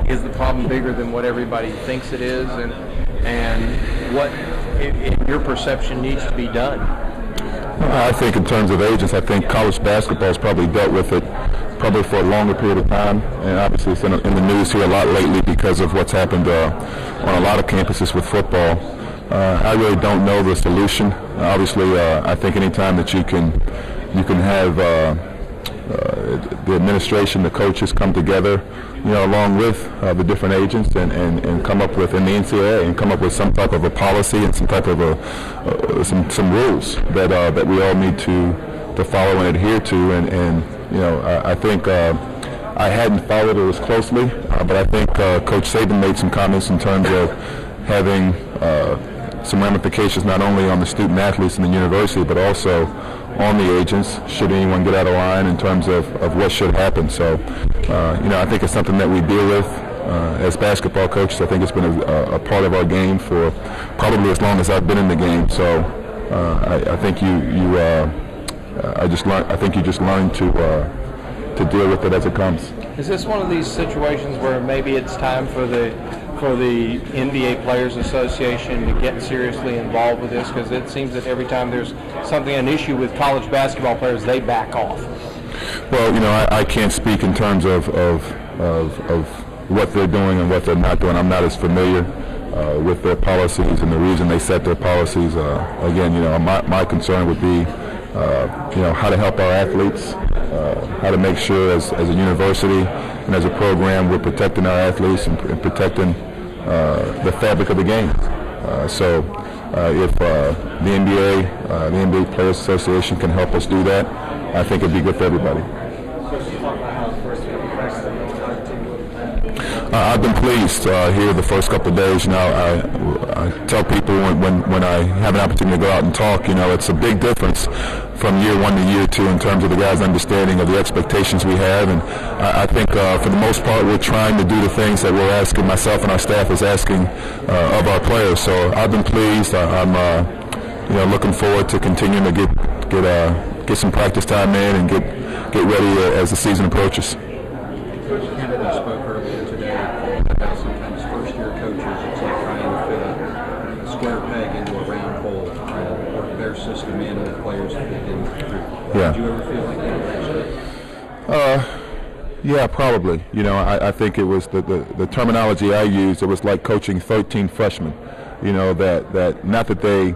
is the problem bigger than what everybody thinks it is, and what, in your perception, needs to be done? I think in terms of agents, I think college basketball has probably dealt with it probably for a longer period of time, and obviously it's in the news here a lot lately because of what's happened on a lot of campuses with football. I really don't know the solution. Obviously, I think anytime that you can have the administration, the coaches come together, along with the different agents and come up with, in the NCAA, and come up with some type of a policy and some type of some rules that we all need to follow and adhere to. And I think I hadn't followed it as closely, but I think Coach Saban made some comments in terms of having some ramifications not only on the student athletes in the university, but also on the agents should anyone get out of line in terms of what should happen. So, I think it's something that we deal with as basketball coaches. I think it's been a part of our game for probably as long as I've been in the game. So, I think I think you just learn to deal with it as it comes. Is this one of these situations where maybe it's time for the NBA Players Association to get seriously involved with this? Because it seems that every time there's an issue with college basketball players, they back off. Well, I can't speak in terms of what they're doing and what they're not doing. I'm not as familiar with their policies and the reason they set their policies. Again, my concern would be how to help our athletes, how to make sure as a university and as a program we're protecting our athletes and protecting the fabric of the game. So if the NBA Players Association can help us do that, I think it'd be good for everybody. I've been pleased here the first couple of days. I tell people when I have an opportunity to go out and talk, it's a big difference from year one to year two in terms of the guys' understanding of the expectations we have. And I think for the most part we're trying to do the things that we're asking, myself and our staff is asking of our players. So I've been pleased. I'm looking forward to continuing to get some practice time in and get ready as the season approaches. Coach Kennedy spoke earlier today about sometimes first-year coaches, it's like trying to fit a square peg into a round hole, work their system in with players that they didn't. Yeah. Did you ever feel like that? Yeah, probably. I think it was the terminology I used. It was like coaching 13 freshmen. That not that they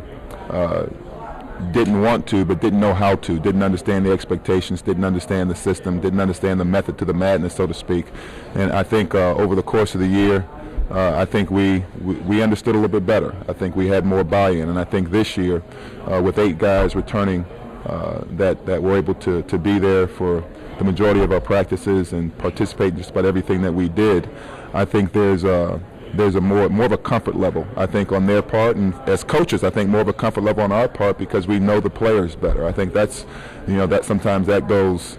didn't want to, but didn't know how to, didn't understand the expectations, didn't understand the system, didn't understand the method to the madness, so to speak. And I think over the course of the year, I think we understood a little bit better. I think we had more buy-in, and I think this year, with 8 guys returning, that were able to be there for the majority of our practices and participate in just about everything that we did, I think there's a more of a comfort level, I think, on their part, and as coaches, I think more of a comfort level on our part because we know the players better. I think that's, that sometimes that goes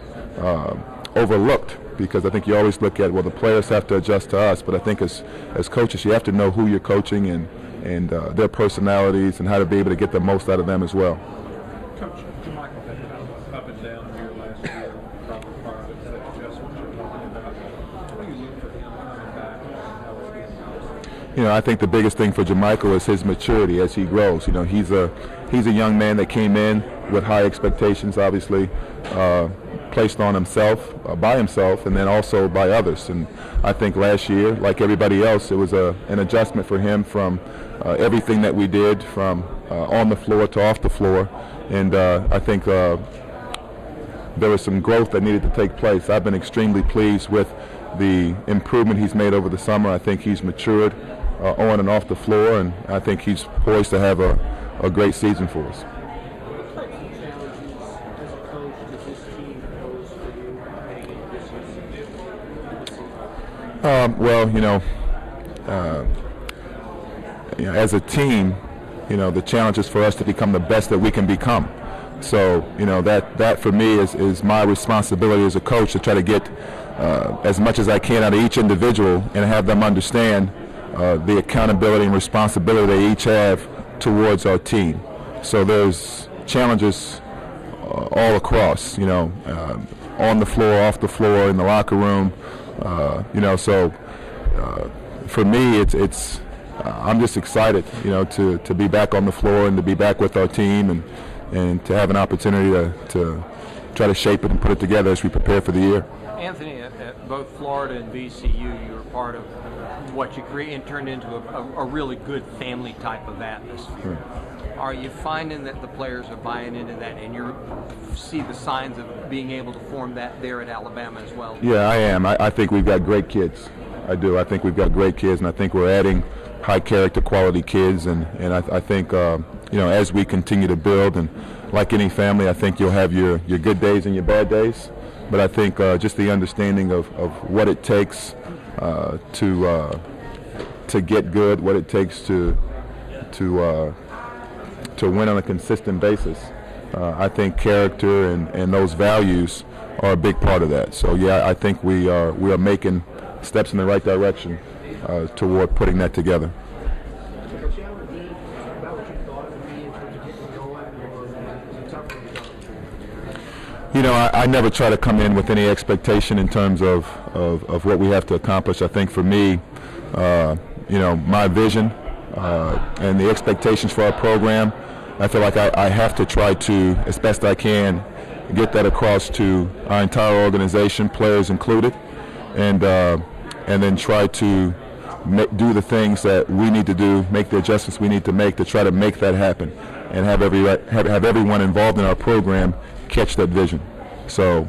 overlooked because I think you always look at, well, the players have to adjust to us, but I think as coaches, you have to know who you're coaching and their personalities and how to be able to get the most out of them as well. Coach Michael had been up and down here last year, probably part of that adjustment you're talking about. What do you look for him coming back and how it's getting? I think the biggest thing for JaMychal is his maturity as he grows. He's a young man that came in with high expectations, obviously, placed on himself, by himself, and then also by others. And I think last year, like everybody else, it was an adjustment for him from everything that we did, from on the floor to off the floor. And I think there was some growth that needed to take place. I've been extremely pleased with the improvement he's made over the summer. I think he's matured on and off the floor, and I think he's poised to have a great season for us. As a team, the challenge is for us to become the best that we can become. So, that for me is my responsibility as a coach to try to get as much as I can out of each individual and have them understand the accountability and responsibility they each have towards our team. So there's challenges all across, on the floor, off the floor, in the locker room, so for me, it's I'm just excited, to be back on the floor and to be back with our team and to have an opportunity to try to shape it and put it together as we prepare for the year. Anthony, at both Florida and VCU, you were part of what you created and turned into a really good family type of atmosphere. Are you finding that the players are buying into that, and you see the signs of being able to form that there at Alabama as well? Yeah, I am. I think we've got great kids. I do. I think we've got great kids, and I think we're adding high character, quality kids. And I think as we continue to build, and like any family, I think you'll have your good days and your bad days. But I think just the understanding of what it takes to get good, what it takes to win on a consistent basis. I think character and those values are a big part of that. So yeah, I think we are making steps in the right direction toward putting that together. I never try to come in with any expectation in terms of what we have to accomplish. I think for me, my vision and the expectations for our program, I feel like I have to try to, as best I can, get that across to our entire organization, players included, and then try to do the things that we need to do, make the adjustments we need to make to try to make that happen, and have everyone involved in our program catch that vision. So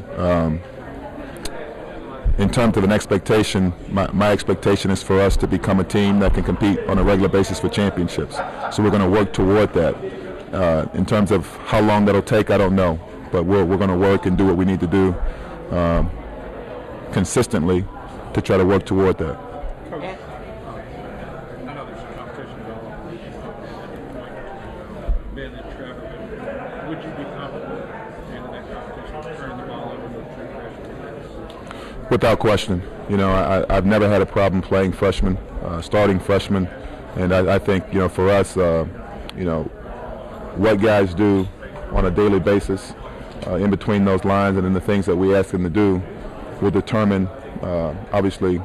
in terms of an expectation, my expectation is for us to become a team that can compete on a regular basis for championships. So we're going to work toward that. In terms of how long that'll take, I don't know. But we're going to work and do what we need to do consistently to try to work toward that. I know there's some competition going on. Ben and Trevor, would you be comfortable being in that competition, turning the ball over with true freshmen? Without question. I've never had a problem playing freshmen, starting freshmen, and I think for us, what guys do on a daily basis in between those lines and in the things that we ask them to do will determine obviously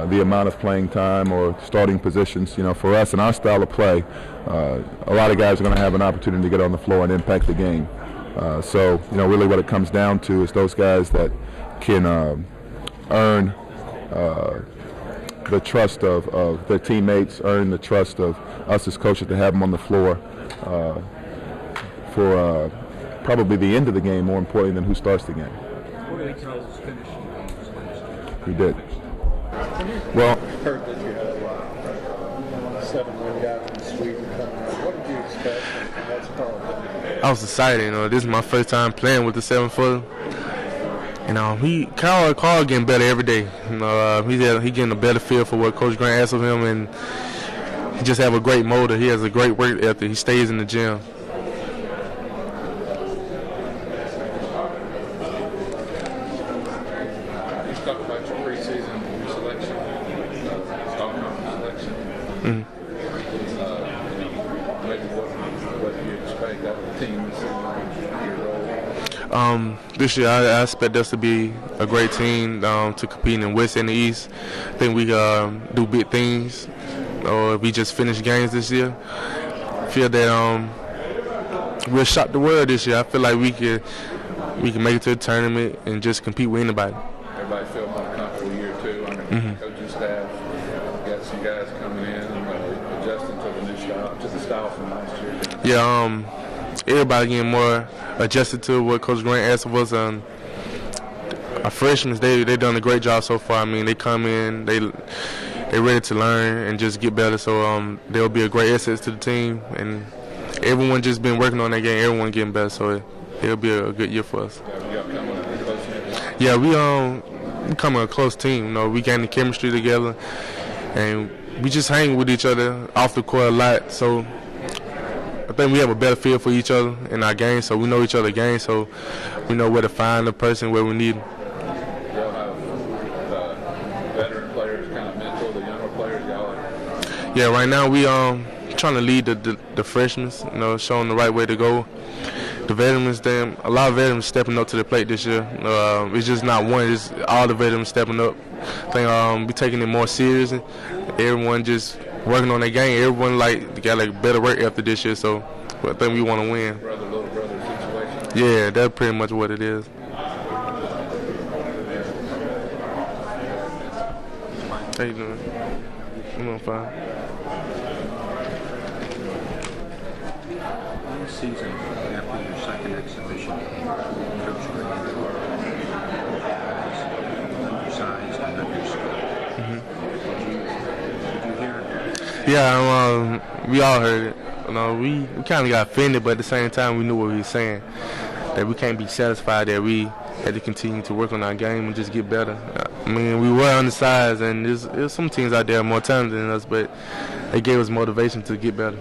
the amount of playing time or starting positions. For us and our style of play, a lot of guys are going to have an opportunity to get on the floor and impact the game. So really what it comes down to is those guys that can earn the trust of their teammates, earn the trust of us as coaches to have them on the floor for probably the end of the game, more importantly than who starts the game. What did he tell us finishing games last year? He did. Well, Heard that you had 7-1 guy from Sweden coming out. What did you expect? And what's called? I was excited. This is my first time playing with the 7-footer. Carl getting better every day. He getting a better feel for what Coach Grant asks of him, and he just have a great motor. He has a great work ethic. He stays in the gym. Let's talk about your preseason selection, all-conference selection. Maybe what do you expect out of the team this season? Your role? This year, I expect us to be a great team to compete in the West and the East. I think we do big things. Or if we just finish games this year, I feel that we'll shock the world this year. I feel like we can make it to the tournament and just compete with anybody. Everybody feel more comfortable year two under the coaching staff. Got some guys coming in and adjusting to the new style, to the style from last year. Yeah, everybody getting more adjusted to what Coach Grant asked of us. Our freshmen, they done a great job so far. I mean, they come in, they're ready to learn and just get better. So they'll be a great asset to the team. And everyone just been working on that game. Everyone getting better. So it'll be a good year for us. Yeah, we becoming a close team. We getting the chemistry together, and we just hang with each other off the court a lot. So I think we have a better feel for each other in our game. So we know each other's game. So we know where to find the person where we need them. Y'all have veteran players kind of mentor the younger players. Yeah, right now we trying to lead the freshmen. Show them the right way to go. the veterans, a lot of veterans stepping up to the plate this year. It's just not one; it's all the veterans stepping up. I think we taking it more serious. Everyone just working on their game. Everyone got better work after this year. So I think we want to win. Brother, little brother situation. Yeah, that's pretty much what it is. How you doing? I'm doing fine. Last season, after your second exhibition, Coach Grant was undersized and underskilled. Did you hear it? Yeah, we all heard it. We kind of got offended, but at the same time, we knew what he was saying. That we can't be satisfied, that we had to continue to work on our game and just get better. I mean, we were undersized, and there's some teams out there more talented than us, but they gave us motivation to get better.